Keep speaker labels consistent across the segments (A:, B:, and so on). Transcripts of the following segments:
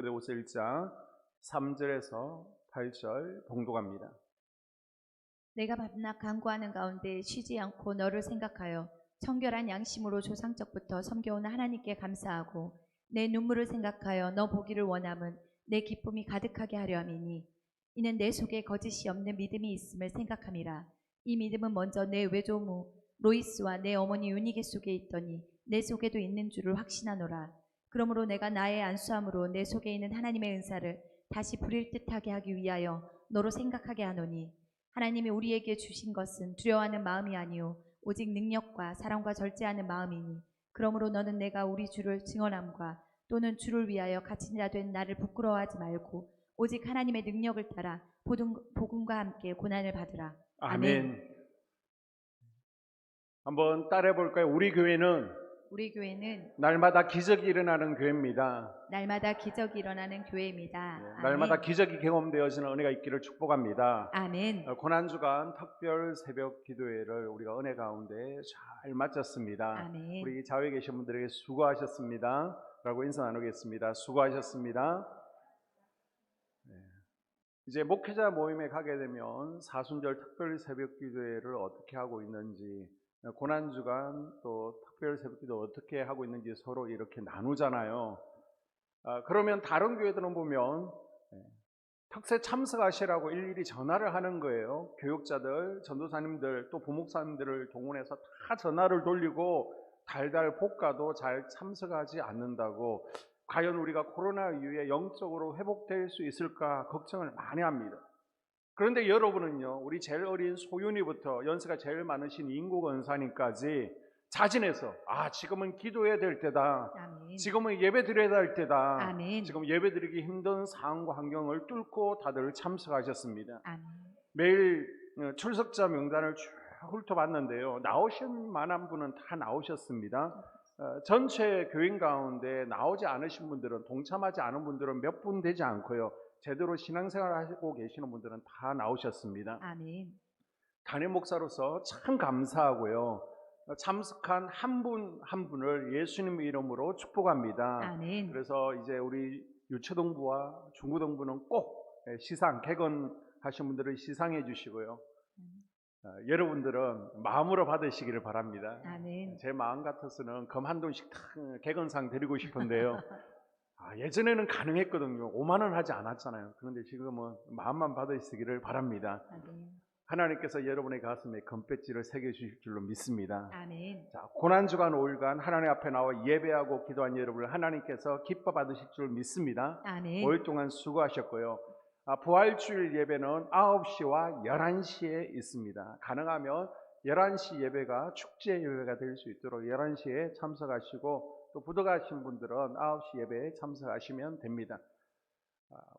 A: 디모데후서 1장 3절에서 8절 봉독합니다.
B: 내가 밤낮 간구하는 가운데 쉬지 않고 너를 생각하여 청결한 양심으로 조상적부터 섬겨오는 하나님께 감사하고 내 눈물을 생각하여 너 보기를 원함은 내 기쁨이 가득하게 하려 함이니 이는 내 속에 거짓이 없는 믿음이 있음을 생각함이라. 이 믿음은 먼저 내 외조모 로이스와 내 어머니 유니게 속에 있더니 내 속에도 있는 줄을 확신하노라. 그러므로 내가 나의 안수함으로 내 속에 있는 하나님의 은사를 다시 부릴 듯하게 하기 위하여 너로 생각하게 하노니 하나님이 우리에게 주신 것은 두려워하는 마음이 아니요 오직 능력과 사랑과 절제하는 마음이니 그러므로 너는 내가 우리 주를 증언함과 또는 주를 위하여 갇힌 자 된 나를 부끄러워하지 말고 오직 하나님의 능력을 따라 복음과 함께 고난을 받으라.
A: 아멘. 한번 따라해 볼까요? 우리 교회는 날마다 기적이 일어나는 교회입니다.
B: 날마다 기적이 일어나는 교회입니다.
A: 날마다 기적이 경험되어지는 은혜가 있기를 축복합니다.
B: 아멘.
A: 고난주간 특별 새벽 기도회를 우리가 은혜 가운데 잘 마쳤습니다.
B: 아멘.
A: 우리 자외에 계신 분들에게 수고하셨습니다 라고 인사 나누겠습니다. 수고하셨습니다. 이제 목회자 모임에 가게 되면 사순절 특별 새벽 기도회를 어떻게 하고 있는지, 고난주간 또 특별 새벽 기도 어떻게 하고 있는지 서로 이렇게 나누잖아요. 그러면 다른 교회들은 보면 특세 참석하시라고 일일이 전화를 하는 거예요. 교육자들, 전도사님들, 또 부목사님들을 동원해서 다 전화를 돌리고 달달 볶아도 잘 참석하지 않는다고, 과연 우리가 코로나 이후에 영적으로 회복될 수 있을까 걱정을 많이 합니다. 그런데 여러분은요, 우리 제일 어린 소윤이부터 연세가 제일 많으신 인구 권사님까지 자진해서 지금은 기도해야 될 때다.
B: 아멘.
A: 지금은 예배 드려야 될 때다.
B: 아멘.
A: 지금 예배 드리기 힘든 상황과 환경을 뚫고 다들 참석하셨습니다.
B: 아멘.
A: 매일 출석자 명단을 쭉 훑어봤는데요, 나오실 만한 분은 다 나오셨습니다. 전체 교인 가운데 나오지 않으신 분들은, 동참하지 않은 분들은 몇 분 되지 않고요, 제대로 신앙생활을 하고 계시는 분들은 다 나오셨습니다.
B: 아멘.
A: 담임 목사로서 참 감사하고요, 참석한 한 분 한 분을 예수님의 이름으로 축복합니다.
B: 아멘.
A: 그래서 이제 우리 유초등부와 중고등부는 꼭 시상, 개건하신 분들을 시상해 주시고요, 여러분들은 마음으로 받으시기를 바랍니다.
B: 아멘.
A: 제 마음 같아서는 금 한 돈씩 개건상 드리고 싶은데요, 예전에는 가능했거든요. 5만 원 하지 않았잖아요. 그런데 지금은 마음만 받으시기를 바랍니다.
B: 아멘.
A: 하나님께서 여러분의 가슴에 금배지를 새겨주실 줄로 믿습니다.
B: 아멘.
A: 자, 고난주간 5일간 하나님 앞에 나와 예배하고 기도한 여러분을 하나님께서 기뻐 받으실 줄 믿습니다.
B: 아멘.
A: 5일 동안 수고하셨고요. 부활주일 예배는 9시와 11시에 있습니다. 가능하면 11시 예배가 축제 예배가 될 수 있도록 11시에 참석하시고, 또 부득하신 분들은 9시 예배에 참석하시면 됩니다.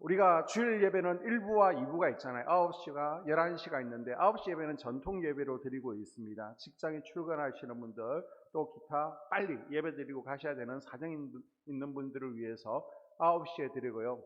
A: 우리가 주일 예배는 1부와 2부가 있잖아요. 9시가 11시가 있는데 9시 예배는 전통 예배로 드리고 있습니다. 직장에 출근하시는 분들, 또 기타 빨리 예배 드리고 가셔야 되는 사정 있는 분들을 위해서 9시에 드리고요,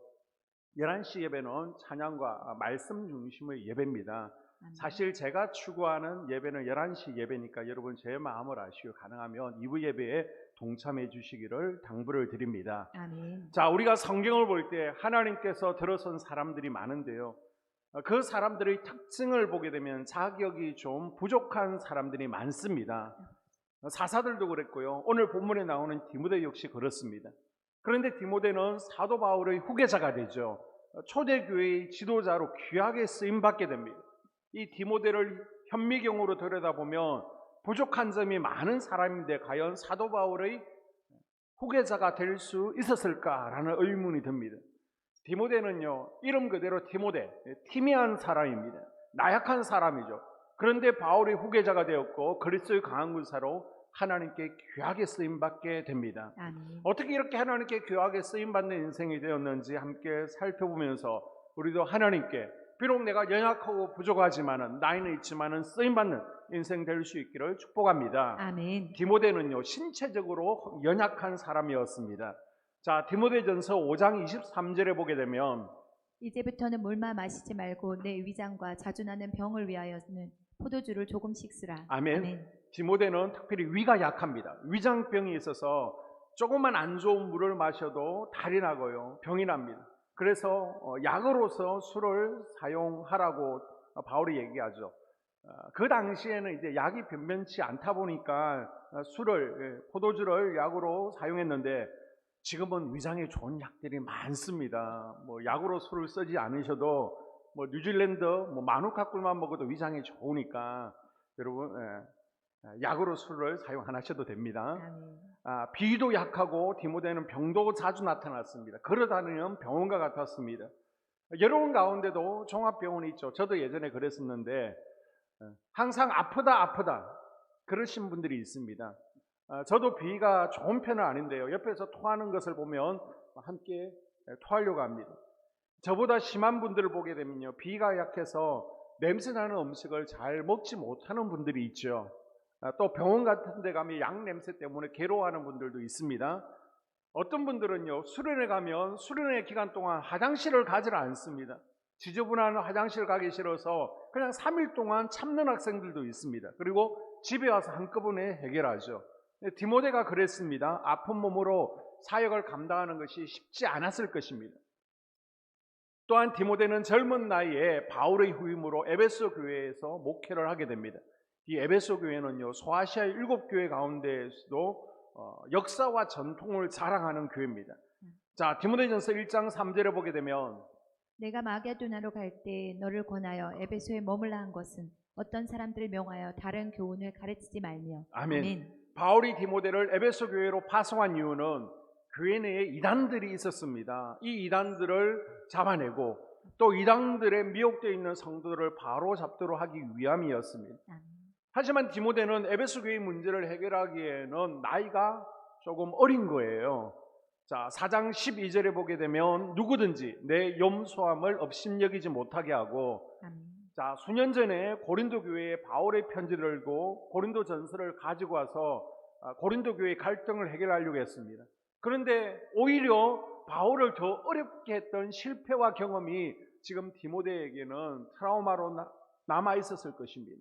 A: 11시 예배는 찬양과 말씀 중심의 예배입니다. 사실 제가 추구하는 예배는 11시 예배니까 여러분 제 마음을 아시고 가능하면 2부 예배에 동참해 주시기를 당부를 드립니다.
B: 아멘.
A: 자, 우리가 성경을 볼 때 하나님께서 들어선 사람들이 많은데요, 그 사람들의 특징을 보게 되면 자격이 좀 부족한 사람들이 많습니다. 사사들도 그랬고요, 오늘 본문에 나오는 디모데 역시 그렇습니다. 그런데 디모데는 사도 바울의 후계자가 되죠. 초대교회의 지도자로 귀하게 쓰임받게 됩니다. 이 디모데를 현미경으로 들여다보면 부족한 점이 많은 사람인데 과연 사도 바울의 후계자가 될 수 있었을까라는 의문이 듭니다. 디모데는요, 이름 그대로 디모데, 티미한 사람입니다. 나약한 사람이죠. 그런데 바울의 후계자가 되었고 그리스도의 강한 군사로 하나님께 귀하게 쓰임받게 됩니다.
B: 아멘.
A: 어떻게 이렇게 하나님께 귀하게 쓰임받는 인생이 되었는지 함께 살펴보면서 우리도 하나님께, 비록 내가 연약하고 부족하지만은 나이는 있지만은 쓰임받는 인생 될 수 있기를 축복합니다.
B: 아멘.
A: 디모데는요, 신체적으로 연약한 사람이었습니다. 자, 디모데전서 5장 23절에 보게 되면
B: 이제부터는 물만 마시지 말고 내 위장과 자주 나는 병을 위하여는 포도주를 조금씩 쓰라.
A: 아멘. 디모데는 특별히 위가 약합니다. 위장병이 있어서 조금만 안 좋은 물을 마셔도 탈이 나고요, 병이 납니다. 그래서 약으로서 술을 사용하라고 바울이 얘기하죠. 그 당시에는 이제 약이 변변치 않다 보니까 포도주를 약으로 사용했는데, 지금은 위장에 좋은 약들이 많습니다. 뭐 약으로 술을 쓰지 않으셔도 뭐 뉴질랜드 마누카 꿀만 먹어도 위장에 좋으니까 여러분 약으로 술을 사용 안 하셔도 됩니다.
B: 아멘.
A: 비도 약하고 디모데는 병도 자주 나타났습니다. 걸어다니는 병원과 같았습니다. 여러분 가운데도 종합병원이 있죠. 저도 예전에 그랬었는데 항상 아프다 그러신 분들이 있습니다. 저도 비위가 좋은 편은 아닌데요, 옆에서 토하는 것을 보면 함께 토하려고 합니다. 저보다 심한 분들을 보게 되면요, 비위가 약해서 냄새나는 음식을 잘 먹지 못하는 분들이 있죠. 또 병원 같은 데 가면 약 냄새 때문에 괴로워하는 분들도 있습니다. 어떤 분들은요, 수련회 가면 수련회 기간 동안 화장실을 가지를 않습니다. 지저분한 화장실 가기 싫어서 그냥 3일 동안 참는 학생들도 있습니다. 그리고 집에 와서 한꺼번에 해결하죠. 디모데가 그랬습니다. 아픈 몸으로 사역을 감당하는 것이 쉽지 않았을 것입니다. 또한 디모데는 젊은 나이에 바울의 후임으로 에베소 교회에서 목회를 하게 됩니다. 이 에베소 교회는요, 소아시아의 7교회 가운데에서도 역사와 전통을 자랑하는 교회입니다. 자, 디모데전서 1장 3절에 보게 되면,
B: 내가 마게도나로 갈 때 너를 권하여 에베소에 머물라 한 것은 어떤 사람들을 명하여 다른 교훈을 가르치지 말며.
A: 아멘. 바울이 디모데를 에베소 교회로 파송한 이유는 교회 내에 이단들이 있었습니다. 이 이단들을 잡아내고 또 이단들의 미혹되어 있는 성도들을 바로 잡도록 하기 위함이었습니다. 하지만 디모데는 에베소 교회의 문제를 해결하기에는 나이가 조금 어린 거예요. 자, 4장 12절에 보게 되면 누구든지 내 염소함을 업신여기지 못하게 하고, 자, 수년 전에 고린도 교회에 바울의 편지를 읽고 고린도 전서를 가지고 와서 고린도 교회의 갈등을 해결하려고 했습니다. 그런데 오히려 바울을 더 어렵게 했던 실패와 경험이 지금 디모데에게는 트라우마로 남아 있었을 것입니다.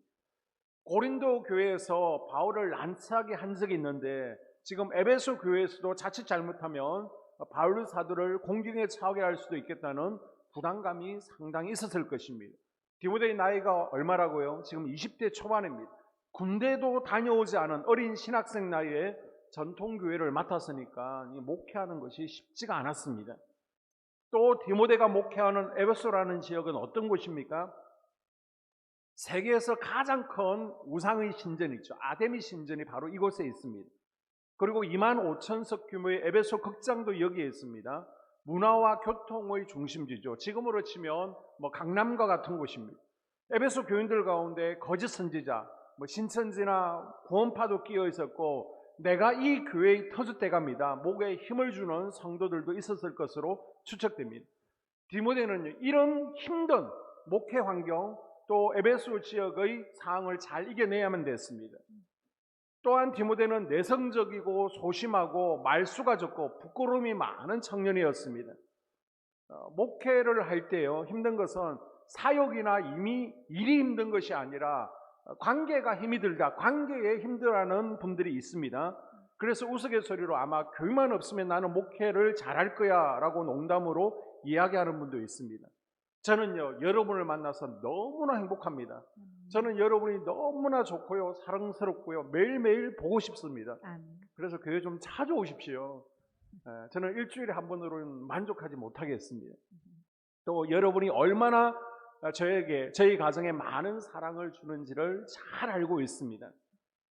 A: 고린도 교회에서 바울을 난처하게 한 적이 있는데, 지금 에베소 교회에서도 자칫 잘못하면 바울 사도를 공경에 처하게 할 수도 있겠다는 부담감이 상당히 있었을 것입니다. 디모데의 나이가 얼마라고요? 지금 20대 초반입니다. 군대도 다녀오지 않은 어린 신학생 나이에 전통교회를 맡았으니까 목회하는 것이 쉽지가 않았습니다. 또 디모데가 목회하는 에베소라는 지역은 어떤 곳입니까? 세계에서 가장 큰 우상의 신전이 있죠. 아데미 신전이 바로 이곳에 있습니다. 그리고 25,000석 규모의 에베소 극장도 여기에 있습니다. 문화와 교통의 중심지죠. 지금으로 치면 강남과 같은 곳입니다. 에베소 교인들 가운데 거짓 선지자, 신천지나 구원파도 끼어 있었고, 내가 이 교회의 터줏대감이다, 목에 힘을 주는 성도들도 있었을 것으로 추측됩니다. 디모데는 이런 힘든 목회 환경, 또 에베소 지역의 상황을 잘 이겨내야만 됐습니다. 또한 디모데는 내성적이고 소심하고 말수가 적고 부끄러움이 많은 청년이었습니다. 목회를 할 때요, 힘든 것은 사역이나 일이 힘든 것이 아니라 관계가 힘이 들다, 관계에 힘들어하는 분들이 있습니다. 그래서 우스갯소리로 아마 교회만 없으면 나는 목회를 잘할 거야 라고 농담으로 이야기하는 분도 있습니다. 저는요, 여러분을 만나서 너무나 행복합니다. 저는 여러분이 너무나 좋고요, 사랑스럽고요, 매일매일 보고 싶습니다. 그래서 교회 좀 자주 오십시오. 저는 일주일에 한 번으로는 만족하지 못하겠습니다. 또 여러분이 얼마나 저희 가정에 많은 사랑을 주는지를 잘 알고 있습니다.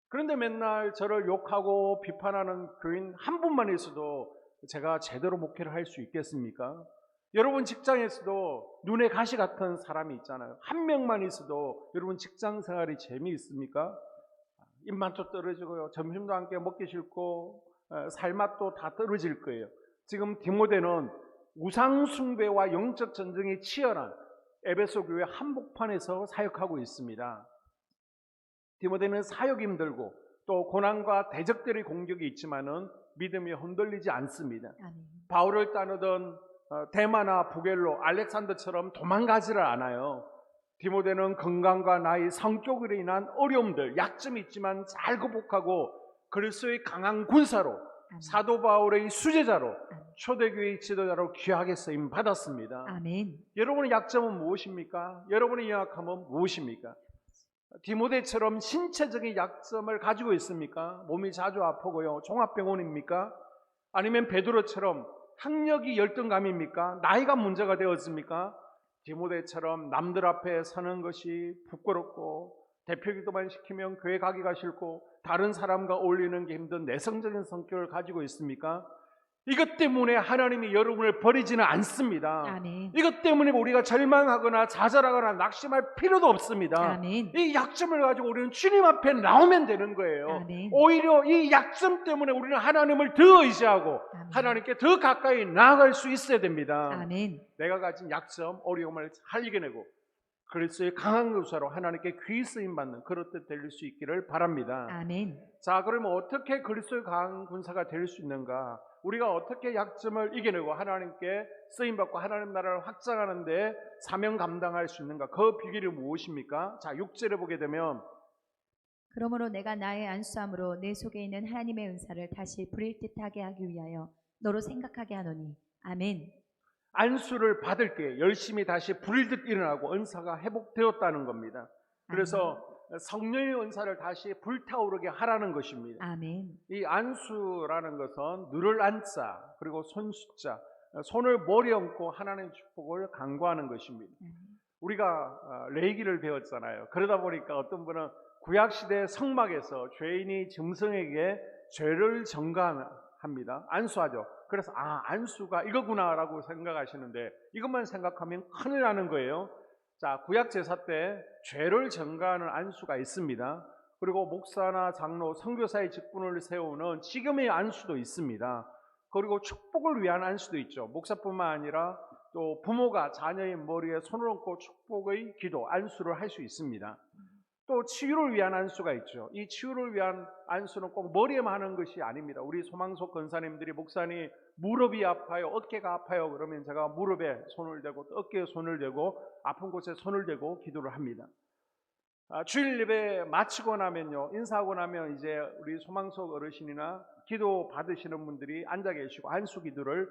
A: 그런데 맨날 저를 욕하고 비판하는 교인 한 분만 있어도 제가 제대로 목회를 할 수 있겠습니까? 여러분 직장에서도 눈에 가시 같은 사람이 있잖아요. 한 명만 있어도 여러분 직장 생활이 재미있습니까? 입맛도 떨어지고요, 점심도 함께 먹기 싫고 살맛도 다 떨어질 거예요. 지금 디모데는 우상 숭배와 영적 전쟁이 치열한 에베소 교회 한복판에서 사역하고 있습니다. 디모데는 사역이 힘들고 또 고난과 대적들의 공격이 있지만은 믿음이 흔들리지 않습니다. 바울을 따르던 데마나 부겔로, 알렉산더처럼 도망가지를 않아요. 디모데는 건강과 나이, 성격으로 인한 어려움들, 약점이 있지만 잘 극복하고 그리스도의 강한 군사로 사도 바울의 수제자로 초대교회의 지도자로 귀하게 쓰임 받았습니다.
B: 아멘.
A: 여러분의 약점은 무엇입니까? 여러분의 연약함은 무엇입니까? 디모데처럼 신체적인 약점을 가지고 있습니까? 몸이 자주 아프고요. 종합병원입니까? 아니면 베드로처럼 학력이 열등감입니까? 나이가 문제가 되었습니까? 디모데처럼 남들 앞에 서는 것이 부끄럽고 대표기도만 시키면 교회 가기가 싫고 다른 사람과 어울리는 게 힘든 내성적인 성격을 가지고 있습니까? 이것 때문에 하나님이 여러분을 버리지는 않습니다.
B: 아멘.
A: 이것 때문에 우리가 절망하거나 좌절하거나 낙심할 필요도 없습니다.
B: 아멘.
A: 이 약점을 가지고 우리는 주님 앞에 나오면 되는 거예요.
B: 아멘.
A: 오히려 이 약점 때문에 우리는 하나님을 더 의지하고
B: 아멘.
A: 하나님께 더 가까이 나아갈 수 있어야 됩니다.
B: 아멘.
A: 내가 가진 약점, 어려움을 잘 이겨내고 그리스도의 강한 교사로 하나님께 귀 쓰임 받는 그런 때 될 수 있기를 바랍니다.
B: 아멘.
A: 자, 그러면 어떻게 그리스도의 강한 군사가 될 수 있는가? 우리가 어떻게 약점을 이겨내고 하나님께 쓰임 받고 하나님 나라를 확장하는 데 사명 감당할 수 있는가? 그 비결이 무엇입니까? 자, 6절에 보게 되면
B: 그러므로 내가 나의 안수함으로 내 속에 있는 하나님의 은사를 다시 부릴 듯하게 하기 위하여 너로 생각하게 하노니. 아멘.
A: 안수를 받을 때 열심히 다시 불듯 일어나고 은사가 회복되었다는 겁니다. 그래서 성령의 은사를 다시 불타오르게 하라는 것입니다.
B: 아멘.
A: 이 안수라는 것은 늘을 안자 그리고 손숫자, 손을 머리에 얹고 하나님의 축복을 간구하는 것입니다. 우리가 레이기를 배웠잖아요. 그러다 보니까 어떤 분은 구약시대 성막에서 죄인이 짐승에게 죄를 전가합니다. 안수하죠. 그래서 안수가 이거구나라고 생각하시는데 이것만 생각하면 큰일 나는 거예요. 자, 구약 제사 때 죄를 전가하는 안수가 있습니다. 그리고 목사나 장로, 선교사의 직분을 세우는 지금의 안수도 있습니다. 그리고 축복을 위한 안수도 있죠. 목사뿐만 아니라 또 부모가 자녀의 머리에 손을 얹고 축복의 기도, 안수를 할 수 있습니다. 또 치유를 위한 안수가 있죠. 이 치유를 위한 안수는 꼭 머리에만 하는 것이 아닙니다. 우리 소망소 권사님들이 목사님 무릎이 아파요, 어깨가 아파요 그러면 제가 무릎에 손을 대고 어깨에 손을 대고 아픈 곳에 손을 대고 기도를 합니다. 주일 예배 마치고 나면요, 인사하고 나면 이제 우리 소망소 어르신이나 기도 받으시는 분들이 앉아 계시고 안수 기도를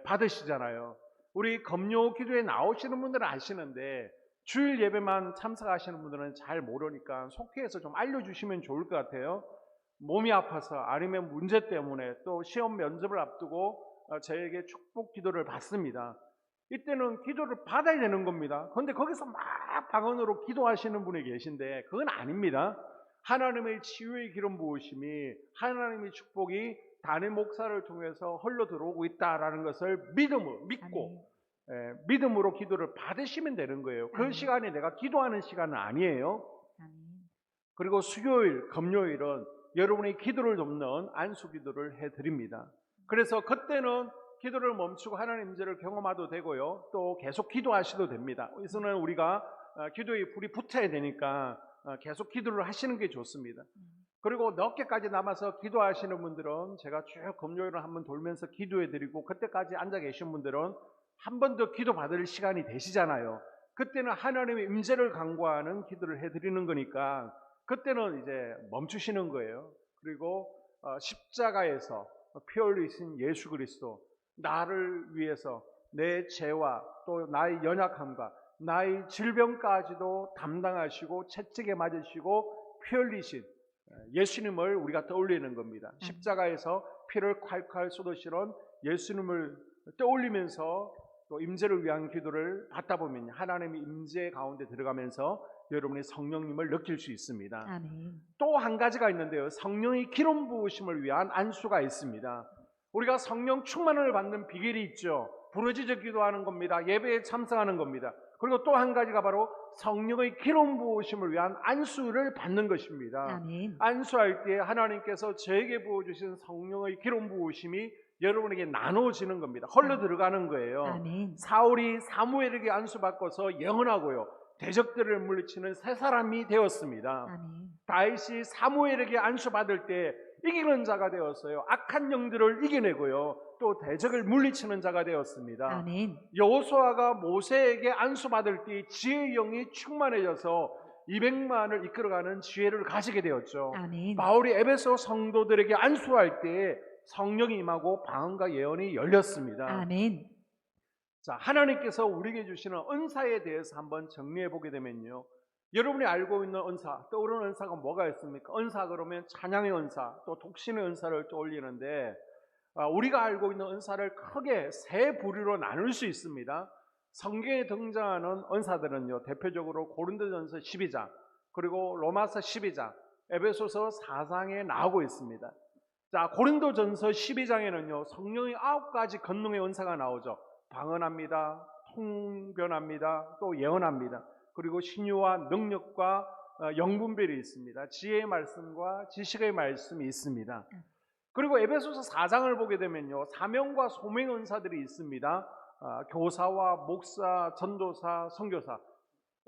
A: 받으시잖아요. 우리 검요 기도에 나오시는 분들은 아시는데 주일 예배만 참석하시는 분들은 잘 모르니까 속해서 좀 알려주시면 좋을 것 같아요. 몸이 아파서 아니면 문제 때문에 또 시험 면접을 앞두고 저에게 축복 기도를 받습니다. 이때는 기도를 받아야 되는 겁니다. 그런데 거기서 막 방언으로 기도하시는 분이 계신데 그건 아닙니다. 하나님의 치유의 기름 부으심이 하나님의 축복이 담임 목사를 통해서 흘러 들어오고 있다라는 것을 믿고 믿음으로 기도를 받으시면 되는 거예요. 그 시간에 내가 기도하는 시간은 아니에요. 그리고 수요일, 금요일은 여러분의 기도를 돕는 안수 기도를 해드립니다. 그래서 그때는 기도를 멈추고 하나님 임재를 경험하도 되고요. 또 계속 기도하셔도 됩니다. 이서는 우리가 기도에 불이 붙어야 되니까 계속 기도를 하시는 게 좋습니다. 그리고 늦게까지 남아서 기도하시는 분들은 제가 쭉 금요일을 한번 돌면서 기도해 드리고 그때까지 앉아 계신 분들은 한 번 더 기도 받을 시간이 되시잖아요. 그때는 하나님의 임재를 간구하는 기도를 해드리는 거니까 그때는 이제 멈추시는 거예요. 그리고 십자가에서 피 흘리신 예수 그리스도, 나를 위해서 내 죄와 또 나의 연약함과 나의 질병까지도 담당하시고 채찍에 맞으시고 피 흘리신 예수님을 우리가 떠올리는 겁니다. 십자가에서 피를 콸콸 쏟으시는 예수님을 떠올리면서 또 임재를 위한 기도를 받다 보면 하나님의 임재 가운데 들어가면서 여러분이 성령님을 느낄 수 있습니다.
B: 아멘.
A: 또 한 가지가 있는데요, 성령의 기름 부으심을 위한 안수가 있습니다. 우리가 성령 충만을 받는 비결이 있죠. 부르짖어 기도하는 겁니다. 예배에 참석하는 겁니다. 그리고 또 한 가지가 바로 성령의 기름 부으심을 위한 안수를 받는 것입니다.
B: 아멘.
A: 안수할 때 하나님께서 저에게 부어주신 성령의 기름 부으심이 여러분에게 나눠지는 겁니다. 흘러 들어가는 거예요.
B: 아멘.
A: 사울이 사무엘에게 안수받고서 영원하고요 대적들을 물리치는 새 사람이 되었습니다.
B: 아멘.
A: 다윗이 사무엘에게 안수받을 때 이기는 자가 되었어요. 악한 영들을 이겨내고요 또 대적을 물리치는 자가 되었습니다.
B: 아멘.
A: 여호수아가 모세에게 안수받을 때 지혜의 영이 충만해져서 200만을 이끌어가는 지혜를 가지게 되었죠.
B: 아멘.
A: 바울이 에베소 성도들에게 안수할 때 성령이 임하고 방언과 예언이 열렸습니다.
B: 아멘.
A: 자, 하나님께서 우리에게 주시는 은사에 대해서 한번 정리해 보게 되면요, 여러분이 알고 있는 은사, 떠오르는 은사가 뭐가 있습니까? 은사 그러면 찬양의 은사, 또 독신의 은사를 떠올리는데, 우리가 알고 있는 은사를 크게 세 부류로 나눌 수 있습니다. 성경에 등장하는 은사들은요, 대표적으로 고린도전서 12장, 그리고 로마서 12장, 에베소서 4장에 나오고 있습니다. 자, 고린도전서 12장에는요, 성령의 9가지 권능의 은사가 나오죠. 방언합니다, 통변합니다, 또 예언합니다. 그리고 신유와 능력과 영분별이 있습니다. 지혜의 말씀과 지식의 말씀이 있습니다. 그리고 에베소서 4장을 보게 되면요, 사명과 소명 은사들이 있습니다. 교사와 목사, 전도사, 선교사.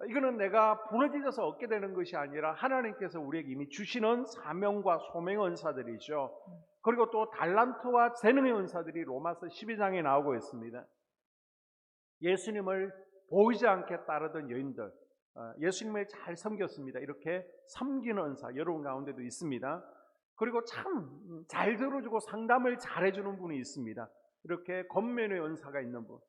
A: 이거는 내가 부러지져서 얻게 되는 것이 아니라 하나님께서 우리에게 이미 주시는 사명과 소명 은사들이죠. 그리고 또 달란트와 재능의 은사들이 로마서 12장에 나오고 있습니다. 예수님을 보이지 않게 따르던 여인들, 예수님을 잘 섬겼습니다. 이렇게 섬기는 은사 여러분 가운데도 있습니다. 그리고 참 잘 들어주고 상담을 잘해주는 분이 있습니다. 이렇게 권면의 은사가 있는 분.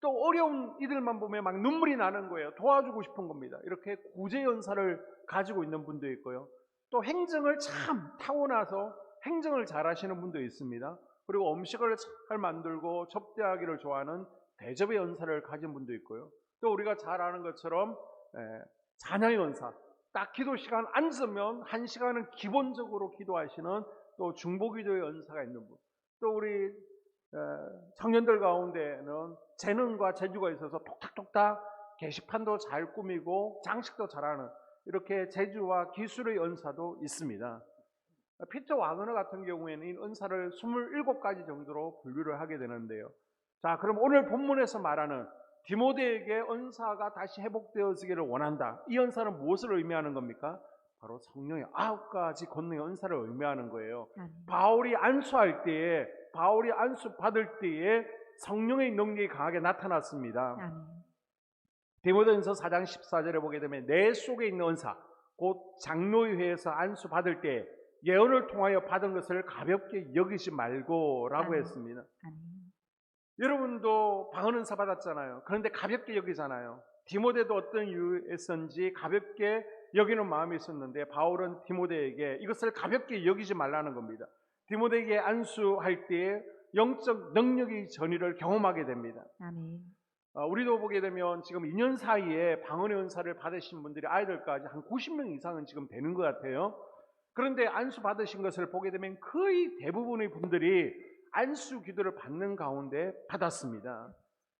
A: 또 어려운 이들만 보면 막 눈물이 나는 거예요. 도와주고 싶은 겁니다. 이렇게 구제 은사를 가지고 있는 분도 있고요. 또 행정을 참 타고나서 행정을 잘하시는 분도 있습니다. 그리고 음식을 잘 만들고 접대하기를 좋아하는 대접의 은사를 가진 분도 있고요. 또 우리가 잘 아는 것처럼 찬양의 은사, 딱 기도 시간 앉으면 1시간은 기본적으로 기도하시는 또 중보기도의 은사가 있는 분, 또 우리 청년들 가운데는 재능과 재주가 있어서 톡탁톡탁 게시판도 잘 꾸미고 장식도 잘하는 이렇게 재주와 기술의 은사도 있습니다. 피터 와그너 같은 경우에는 이 은사를 27가지 정도로 분류를 하게 되는데요. 자, 그럼 오늘 본문에서 말하는 디모데에게 은사가 다시 회복되어지기를 원한다. 이 은사는 무엇을 의미하는 겁니까? 바로 성령의 9가지 권능의 은사를 의미하는 거예요. 바울이 안수할 때에, 바울이 안수 받을 때에 성령의 능력이 강하게 나타났습니다. 디모데전서 4장 14절에 보게 되면 내 속에 있는 은사, 곧 장로회에서 안수 받을 때 예언을 통하여 받은 것을 가볍게 여기지 말고 라고 했습니다. 여러분도 방언 은사 받았잖아요. 그런데 가볍게 여기잖아요. 디모데도 어떤 이유에서인지 가볍게 여기는 마음이 있었는데 바울은 디모데에게 이것을 가볍게 여기지 말라는 겁니다. 디모데에게 안수할 때에 영적 능력의 전이를 경험하게 됩니다.
B: 아멘.
A: 우리도 보게 되면 지금 2년 사이에 방언의 은사를 받으신 분들이 아이들까지 한 90명 이상은 지금 되는 것 같아요. 그런데 안수 받으신 것을 보게 되면 거의 대부분의 분들이 안수 기도를 받는 가운데 받았습니다.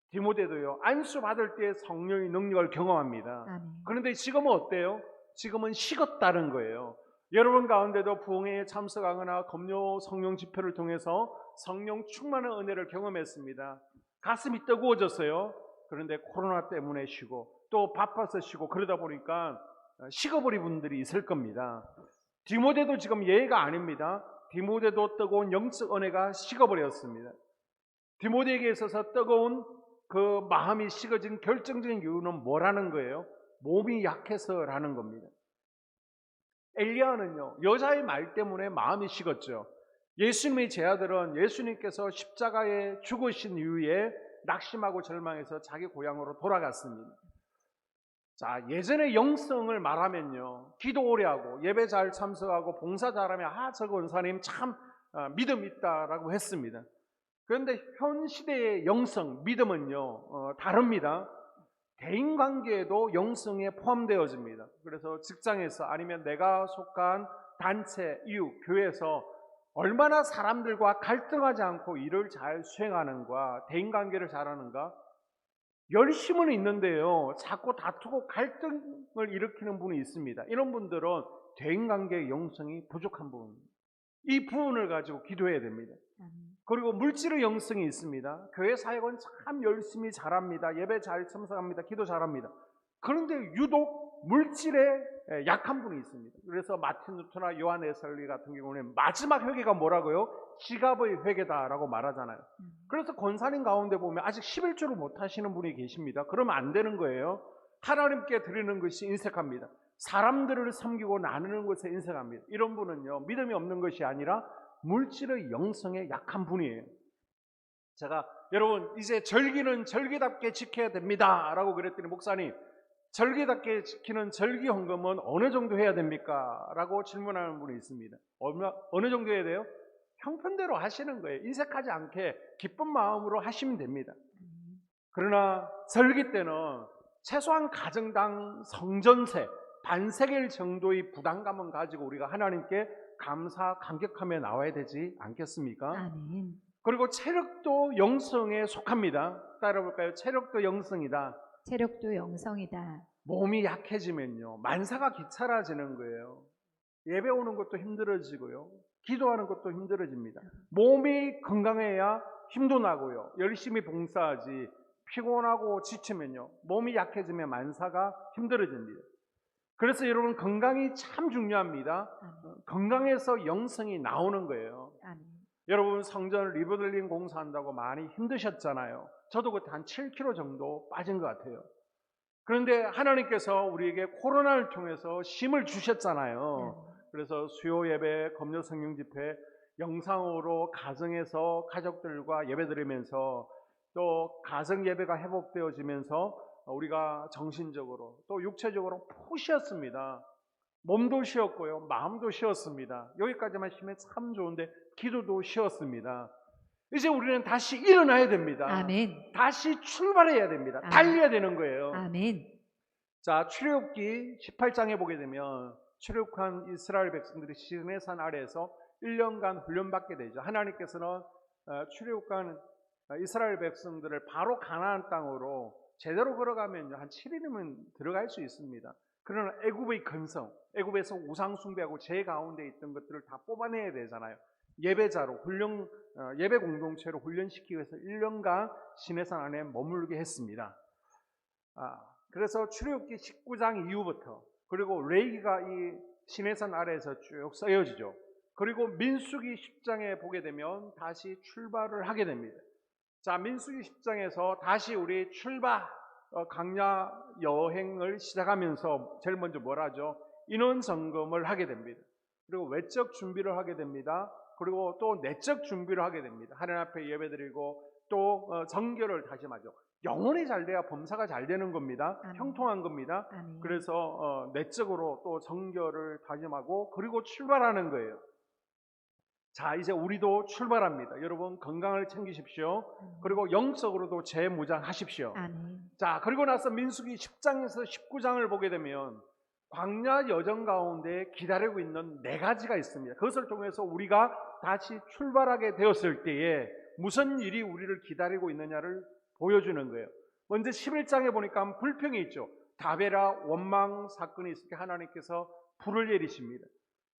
A: 디모데도요, 안수 받을 때 성령의 능력을 경험합니다.
B: 아멘.
A: 그런데 지금은 어때요? 지금은 식었다는 거예요. 여러분 가운데도 부흥회에 참석하거나 금요 성령 집회를 통해서 성령 충만한 은혜를 경험했습니다. 가슴이 뜨거워졌어요. 그런데 코로나 때문에 쉬고 또 바빠서 쉬고 그러다 보니까 식어버린 분들이 있을 겁니다. 디모데도 지금 예외가 아닙니다. 디모데도 뜨거운 영적 은혜가 식어버렸습니다. 디모데에게 있어서 뜨거운 그 마음이 식어진 결정적인 이유는 뭐라는 거예요? 몸이 약해서라는 겁니다. 엘리야는요, 여자의 말 때문에 마음이 식었죠. 예수님의 제자들은 예수님께서 십자가에 죽으신 이후에 낙심하고 절망해서 자기 고향으로 돌아갔습니다. 자, 예전의 영성을 말하면요, 기도 오래 하고 예배 잘 참석하고 봉사 잘하면 저거 은사님 참 믿음 있다라고 했습니다. 그런데 현 시대의 영성, 믿음은요 다릅니다. 대인관계에도 영성에 포함되어집니다. 그래서 직장에서 아니면 내가 속한 단체, 이웃, 교회에서 얼마나 사람들과 갈등하지 않고 일을 잘 수행하는가, 대인관계를 잘하는가, 열심은 있는데요, 자꾸 다투고 갈등을 일으키는 분이 있습니다. 이런 분들은 대인관계의 영성이 부족한 부분입니다. 이 부분을 가지고 기도해야 됩니다. 그리고 물질의 영성이 있습니다. 교회 사역은 참 열심히 잘합니다. 예배 잘 참석합니다. 기도 잘합니다. 그런데 유독 물질에 약한 분이 있습니다. 그래서 마틴 루터나 요한 웨슬리 같은 경우는 마지막 회개가 뭐라고요? 지갑의 회개다라고 말하잖아요. 그래서 권사님 가운데 보면 아직 11조를 못 하시는 분이 계십니다. 그러면 안 되는 거예요. 하나님께 드리는 것이 인색합니다. 사람들을 섬기고 나누는 것에 인색합니다. 이런 분은요, 믿음이 없는 것이 아니라 물질의 영성에 약한 분이에요. 제가 여러분 이제 절기는 절기답게 지켜야 됩니다 라고 그랬더니 목사님 절기답게 지키는 절기 헌금은 어느 정도 해야 됩니까? 라고 질문하는 분이 있습니다. 어느 정도 해야 돼요? 형편대로 하시는 거예요. 인색하지 않게 기쁜 마음으로 하시면 됩니다. 그러나 절기 때는 최소한 가정당 성전세 반세겔 정도의 부담감은 가지고 우리가 하나님께 감사 감격하며 나와야 되지 않겠습니까?
B: 아멘.
A: 그리고 체력도 영성에 속합니다. 따라볼까요? 체력도 영성이다.
B: 체력도 영성이다.
A: 몸이 약해지면요 만사가 귀찮아지는 거예요. 예배 오는 것도 힘들어지고요, 기도하는 것도 힘들어집니다. 몸이 건강해야 힘도 나고요, 열심히 봉사하지. 피곤하고 지치면요 몸이 약해지면 만사가 힘들어집니다. 그래서 여러분 건강이 참 중요합니다. 건강에서 영성이 나오는 거예요.
B: 아멘.
A: 여러분 성전 리모델링 공사한다고 많이 힘드셨잖아요. 저도 그때 한 7kg 정도 빠진 것 같아요. 그런데 하나님께서 우리에게 코로나를 통해서 힘을 주셨잖아요. 그래서 수요 예배, 금요 성령 집회 영상으로 가정에서 가족들과 예배 드리면서 또 가정 예배가 회복되어지면서 우리가 정신적으로 또 육체적으로 푹 쉬었습니다. 몸도 쉬었고요, 마음도 쉬었습니다. 여기까지만 쉬면 참 좋은데 기도도 쉬었습니다. 이제 우리는 다시 일어나야 됩니다.
B: 아멘.
A: 다시 출발해야 됩니다.
B: 아멘.
A: 달려야 되는 거예요.
B: 아멘.
A: 자, 출애굽기 18장에 보게 되면 출애굽한 이스라엘 백성들이 시내산 아래에서 1년간 훈련받게 되죠. 하나님께서는 출애굽한 이스라엘 백성들을 바로 가나안 땅으로 제대로 걸어가면요 한 7일이면 들어갈 수 있습니다. 그러나 애굽의 근성, 애굽에서 우상 숭배하고 제 가운데 있던 것들을 다 뽑아내야 되잖아요. 예배자로 예배 공동체로 훈련시키기 위해서 1년간 시내산 안에 머물게 했습니다. 그래서 출애굽기 19장 이후부터 그리고 레위기가 이 시내산 아래에서 쭉 쓰여지죠. 그리고 민수기 10장에 보게 되면 다시 출발을 하게 됩니다. 자, 민수기 10장에서 다시 우리 출발 광야 여행을 시작하면서 제일 먼저 뭘 하죠? 인원 점검을 하게 됩니다. 그리고 외적 준비를 하게 됩니다. 그리고 또 내적 준비를 하게 됩니다. 하나님 앞에 예배드리고 또 정결을 다짐하죠. 영혼이 잘 돼야 범사가 잘 되는 겁니다.
B: 아멘.
A: 형통한 겁니다.
B: 아멘.
A: 그래서 내적으로 또 정결을 다짐하고 그리고 출발하는 거예요. 자, 이제 우리도 출발합니다. 여러분 건강을 챙기십시오. 그리고 영적으로도 재무장하십시오.
B: 아멘.
A: 자, 그리고 나서 민수기 10장에서 19장을 보게 되면 광야 여정 가운데 기다리고 있는 4가지가 있습니다. 그것을 통해서 우리가 다시 출발하게 되었을 때에 무슨 일이 우리를 기다리고 있느냐를 보여주는 거예요. 먼저 11장에 보니까 불평이 있죠. 다베라 원망 사건이 있을 때 하나님께서 불을 내리십니다.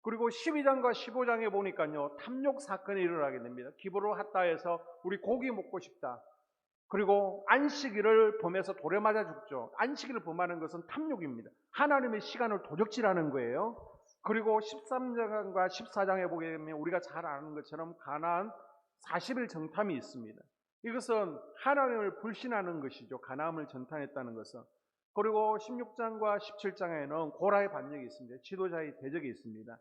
A: 그리고 12장과 15장에 보니까요 탐욕 사건이 일어나게 됩니다. 기브로 핫다에서 우리 고기 먹고 싶다. 그리고 안식일을 범해서 돌에 맞아 죽죠. 안식일을 범하는 것은 탐욕입니다. 하나님의 시간을 도적질하는 거예요. 그리고 13장과 14장에 보게 되면 우리가 잘 아는 것처럼 가나안 40일 정탐이 있습니다. 이것은 하나님을 불신하는 것이죠. 가나안을 정탐했다는 것은. 그리고 16장과 17장에는 고라의 반역이 있습니다. 지도자의 대적이 있습니다.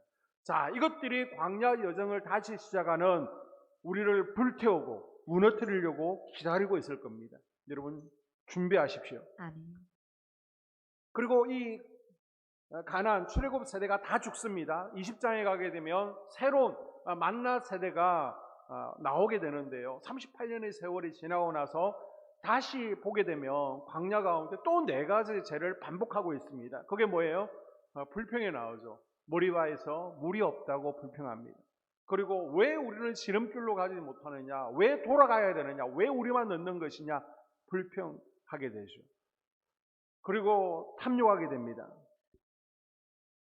A: 자, 이것들이 광야 여정을 다시 시작하는 우리를 불태우고 무너뜨리려고 기다리고 있을 겁니다. 여러분 준비하십시오.
B: 아멘.
A: 그리고 이 가나안 출애굽 세대가 다 죽습니다. 20장에 가게 되면 새로운 만나 세대가 나오게 되는데요. 38년의 세월이 지나고 나서 다시 보게 되면 광야 가운데 또 4가지 죄를 반복하고 있습니다. 그게 뭐예요? 불평이 나오죠. 모리바에서 물이 없다고 불평합니다. 그리고 왜 우리는 지름길로 가지 못하느냐, 왜 돌아가야 되느냐, 왜 우리만 넣는 것이냐 불평하게 되죠. 그리고 탐욕하게 됩니다.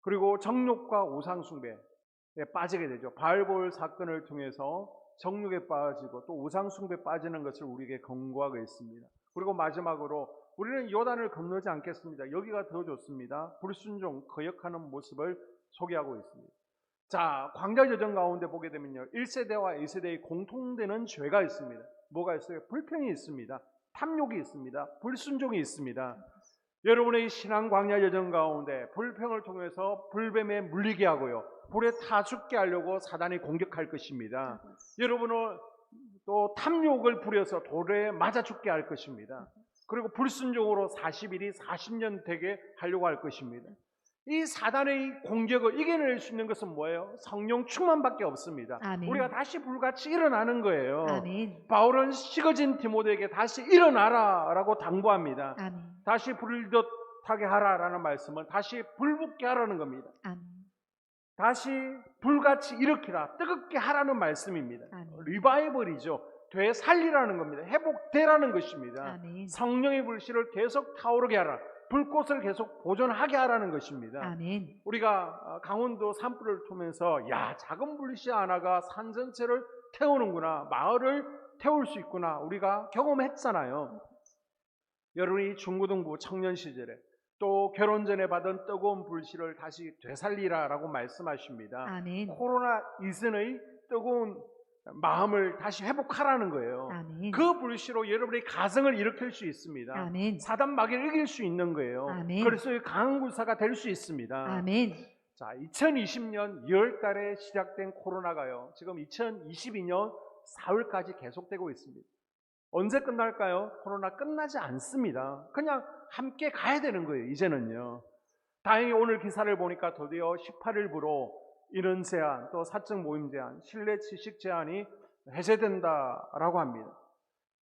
A: 그리고 정욕과 우상숭배에 빠지게 되죠. 바알볼 사건을 통해서 정욕에 빠지고 또 우상숭배에 빠지는 것을 우리에게 경고하고 있습니다. 그리고 마지막으로 우리는 요단을 건너지 않겠습니다. 여기가 더 좋습니다. 불순종, 거역하는 모습을 소개하고 있습니다. 자, 광야 여정 가운데 보게 되면요 1세대와 2세대의 공통되는 죄가 있습니다. 뭐가 있어요? 불평이 있습니다. 탐욕이 있습니다. 불순종이 있습니다. 여러분의 신앙 광야 여정 가운데 불평을 통해서 불뱀에 물리게 하고요, 불에 타 죽게 하려고 사단이 공격할 것입니다. 여러분을 또 탐욕을 부려서 돌에 맞아 죽게 할 것입니다. 그리고 불순종으로 40일이 40년 되게 하려고 할 것입니다. 이 사단의 공격을 이겨낼 수 있는 것은 뭐예요? 성령 충만밖에 없습니다.
B: 아멘.
A: 우리가 다시 불같이 일어나는 거예요.
B: 아멘.
A: 바울은 식어진 디모데에게 다시 일어나라 라고 당부합니다.
B: 아멘.
A: 다시 불을 듯하게 하라라는 말씀은 다시 불붙게 하라는 겁니다.
B: 아멘.
A: 다시 불같이 일으키라, 뜨겁게 하라는 말씀입니다.
B: 아멘.
A: 리바이벌이죠. 되살리라는 겁니다. 회복되라는 것입니다.
B: 아멘.
A: 성령의 불씨를 계속 타오르게 하라, 불꽃을 계속 보존하게 하라는 것입니다.
B: 아멘.
A: 우리가 강원도 산불을 통해서 야, 작은 불씨 하나가 산 전체를 태우는구나, 마을을 태울 수 있구나, 우리가 경험했잖아요. 여러분이 중고등부 청년 시절에 또 결혼 전에 받은 뜨거운 불씨를 다시 되살리라라고 말씀하십니다.
B: 아멘.
A: 코로나 이전의 뜨거운 마음을 다시 회복하라는 거예요.
B: 아멘.
A: 그 불씨로 여러분의 가정을 일으킬 수 있습니다.
B: 아멘.
A: 사단 마귀를 이길 수 있는 거예요.
B: 아멘.
A: 그리스도의 강한 군사가 될 수 있습니다.
B: 아멘.
A: 자, 2020년 2월 달에 시작된 코로나가요, 지금 2022년 4월까지 계속되고 있습니다. 언제 끝날까요? 코로나 끝나지 않습니다. 그냥 함께 가야 되는 거예요, 이제는요. 다행히 오늘 기사를 보니까 드디어 18일부로 인원 제한, 또 사적 모임 제한, 실내 취식 제한이 해제된다라고 합니다.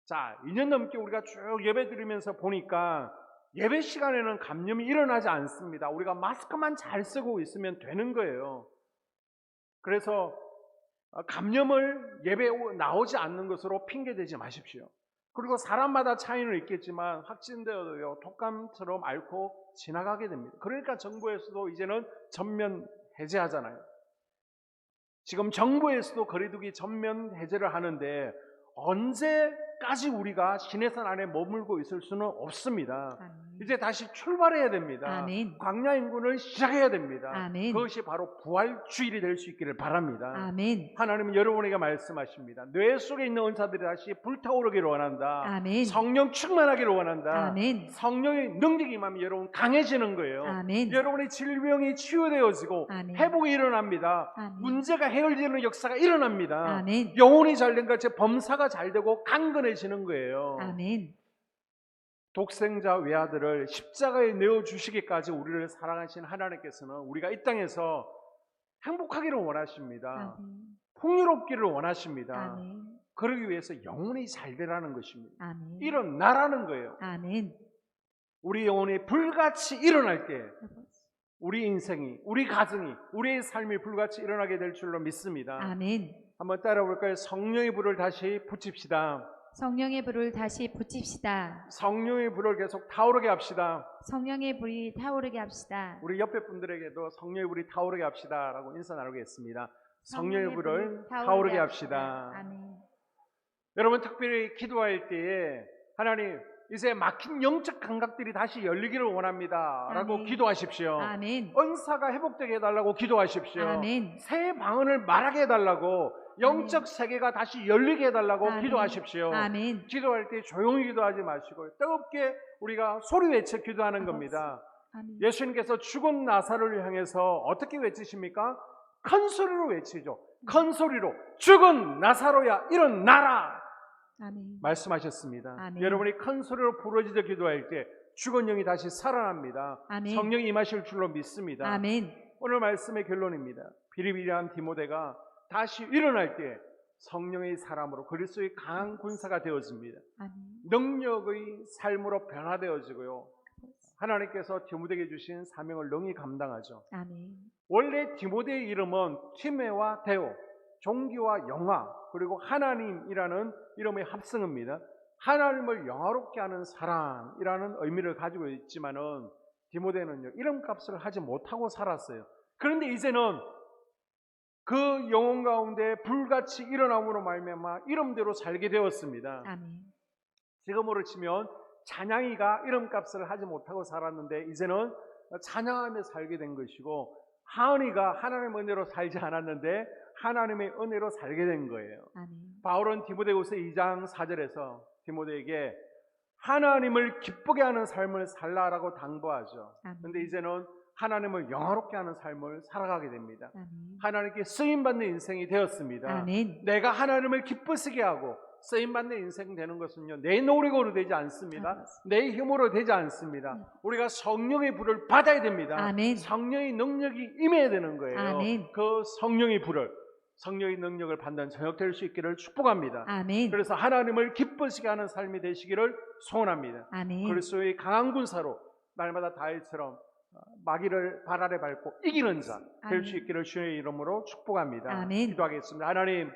A: 자, 2년 넘게 우리가 쭉 예배 드리면서 보니까 예배 시간에는 감염이 일어나지 않습니다. 우리가 마스크만 잘 쓰고 있으면 되는 거예요. 그래서 감염을 예배에 나오지 않는 것으로 핑계대지 마십시오. 그리고 사람마다 차이는 있겠지만 확진되어도요, 독감처럼 앓고 지나가게 됩니다. 그러니까 정부에서도 이제는 전면 해제하잖아요. 지금 정부에서도 거리두기 전면 해제를 하는데 언제까지 우리가 시내산 안에 머물고 있을 수는 없습니다.
B: 아멘.
A: 이제 다시 출발해야 됩니다.
B: 아멘.
A: 광야 인군을 시작해야 됩니다.
B: 아멘.
A: 그것이 바로 부활 주일이 될 수 있기를 바랍니다.
B: 아멘.
A: 하나님은 여러분에게 말씀하십니다. 뇌 속에 있는 은사들이 다시 불타오르기를 원한다.
B: 아멘.
A: 성령 충만하기를 원한다.
B: 아멘.
A: 성령의 능력이 임하면 여러분 강해지는 거예요.
B: 아멘.
A: 여러분의 질병이 치유되어지고
B: 아멘.
A: 회복이 일어납니다.
B: 아멘.
A: 문제가 해결되는 역사가 일어납니다.
B: 아멘.
A: 영혼이 잘된 같이 범사가 잘되고 강건해지는 거예요.
B: 아멘.
A: 독생자 외아들을 십자가에 내어주시기까지 우리를 사랑하신 하나님께서는 우리가 이 땅에서 행복하기를 원하십니다.
B: 아멘.
A: 풍요롭기를 원하십니다.
B: 아멘.
A: 그러기 위해서 영혼이 잘 되라는 것입니다.
B: 아멘.
A: 일어나라는 거예요.
B: 아멘.
A: 우리 영혼이 불같이 일어날 때 우리 인생이, 우리 가정이, 우리의 삶이 불같이 일어나게 될 줄로 믿습니다.
B: 아멘.
A: 한번 따라 볼까요? 성령의 불을 다시 붙입시다.
B: 성령의 불을 다시 붙입시다.
A: 성령의 불을 계속 타오르게 합시다.
B: 성령의 불이 타오르게 합시다.
A: 우리 옆에 분들에게도 성령의 불이 타오르게 합시다 라고 인사 나누겠습니다. 성령의 불을 타오르게 합시다.
B: 아멘.
A: 여러분, 특별히 기도할 때에 하나님, 이제 막힌 영적 감각들이 다시 열리기를 원합니다 라고
B: 아멘.
A: 기도하십시오.
B: 아멘.
A: 은사가 회복되게 해달라고 기도하십시오.
B: 아멘.
A: 새 방언을 말하게 해달라고, 영적 세계가 다시 열리게 해달라고
B: 아멘.
A: 기도하십시오.
B: 아멘.
A: 기도할 때 조용히 기도하지 마시고 뜨겁게 우리가 소리 외쳐 기도하는 겁니다.
B: 아멘.
A: 예수님께서 죽은 나사로를 향해서 어떻게 외치십니까? 큰 소리로 외치죠. 큰 소리로 죽은 나사로야 일어나라
B: 아멘.
A: 말씀하셨습니다.
B: 아멘.
A: 여러분이 큰 소리로 부르짖어 기도할 때 죽은 영이 다시 살아납니다.
B: 아멘.
A: 성령이 임하실 줄로 믿습니다.
B: 아멘.
A: 오늘 말씀의 결론입니다. 비리비리한 디모데가 다시 일어날 때 성령의 사람으로 그리스도의 강한 군사가 되어집니다.
B: 아멘.
A: 능력의 삶으로 변화되어지고요, 하나님께서 디모데에게 주신 사명을 능히 감당하죠.
B: 아멘.
A: 원래 디모데의 이름은 티메와 데오, 종기와 영화, 그리고 하나님이라는 이름의 합성어입니다. 하나님을 영화롭게 하는 사람이라는 의미를 가지고 있지만은 디모데는요, 이름값을 하지 못하고 살았어요. 그런데 이제는 그 영혼 가운데 불같이 일어남으로 말미암아 이름대로 살게 되었습니다.
B: 아멘.
A: 지금으로 치면 찬양이가 이름값을 하지 못하고 살았는데 이제는 찬양하며 살게 된 것이고, 하은이가 하나님의 은혜로 살지 않았는데 하나님의 은혜로 살게 된 거예요.
B: 아멘.
A: 바울은 디모데후서 2장 4절에서 디모데에게 하나님을 기쁘게 하는 삶을 살라라고 당부하죠.
B: 아멘.
A: 그런데 이제는 하나님을 영화롭게 하는 삶을 살아가게 됩니다.
B: 아멘.
A: 하나님께 쓰임받는 인생이 되었습니다.
B: 아멘.
A: 내가 하나님을 기쁘시게 하고 쓰임받는 인생 되는 것은요, 내 노력으로 되지 않습니다. 내 힘으로 되지 않습니다. 우리가 성령의 불을 받아야 됩니다.
B: 아멘.
A: 성령의 능력이 임해야 되는 거예요.
B: 아멘.
A: 그 성령의 불을, 성령의 능력을 받는 저녁 될 수 있기를 축복합니다.
B: 아멘.
A: 그래서 하나님을 기쁘시게 하는 삶이 되시기를 소원합니다.
B: 아멘.
A: 그리스도의 강한 군사로 날마다 다윗처럼 마귀를 발 아래 밟고 이기는 자 될 수
B: 아멘.
A: 있기를 주의 이름으로 축복합니다.
B: 아멘.
A: 기도하겠습니다. 하나님,